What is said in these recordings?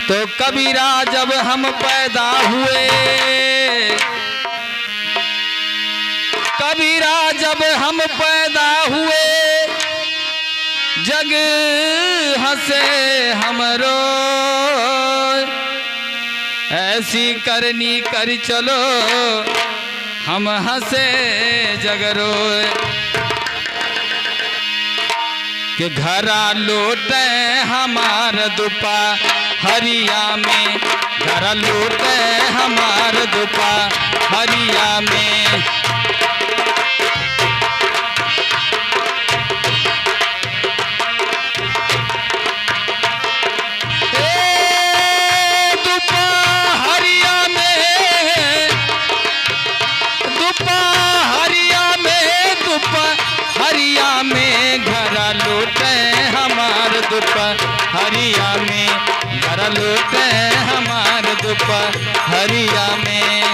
तो कबीरा जब हम पैदा हुए, कबीरा जब हम पैदा हुए, जग हंसे हमरो, ऐसी करनी कर चलो हम हंसे जगरो। कि घरा लौटे हमार दुपा हरिया में, घरा लौटे हमार दुपा हरिया में। हरिया में घर लौटे हमार दोपहरिया में।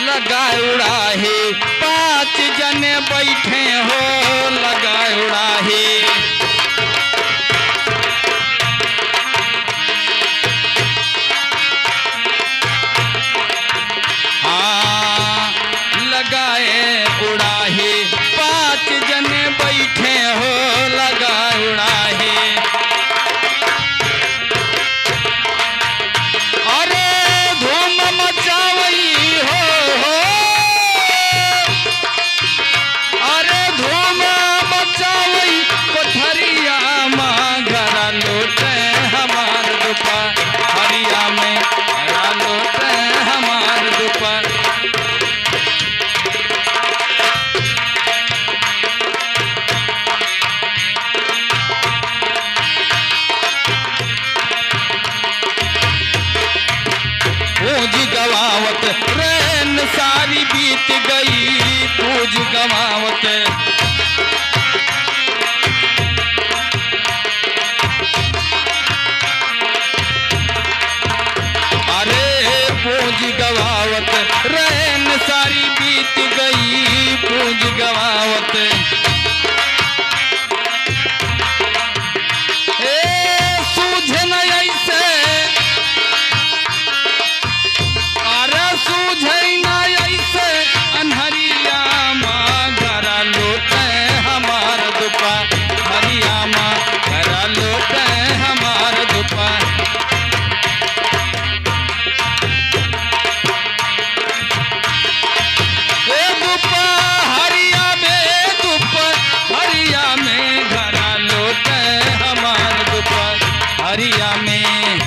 लगाए उड़ाहे 5 जने बैठे हो, लगाए उड़ाहे। हाँ लगाए उड़ाहे 5 जने बैठे हो, लगाए उड़ाहे। पूज गवावत रैन सारी बीत गई, पूज गवावत। अरे पूज गवावत रैन सारी बीत गई, पूज गवावत। सूझे न ऐसे हरिया में।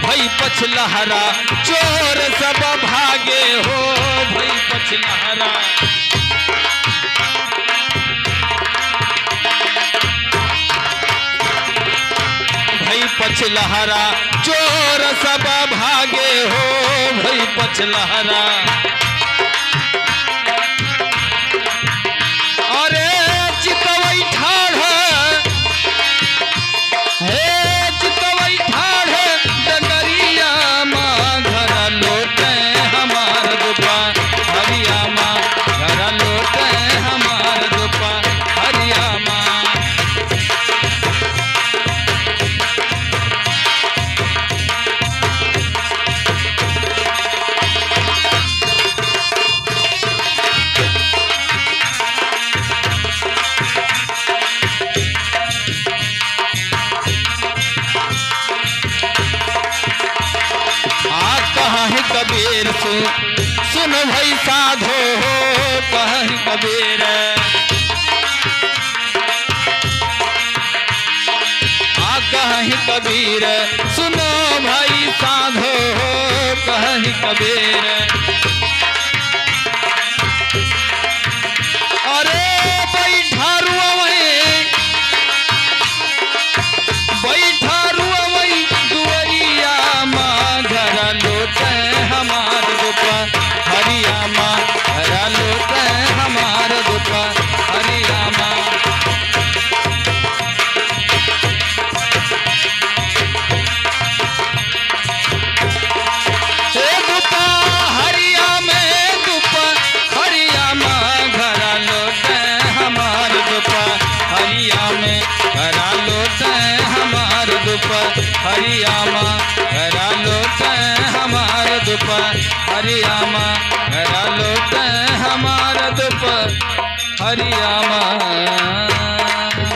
भई पछलहरा चोर सब भागे हो, भई पछलहरा। भई पछलहरा चोर सब भागे हो, भई पछलहरा। कबीर सुन भाई साधो हो, कहीं कबीर। कहीं कबीर सुनो भाई साधो हो, कहीं कबीर। अरे बैठा रुआ हरियामा घरा लौट हमार दुप हरियामा घरा लौट हमार दुप हरियामा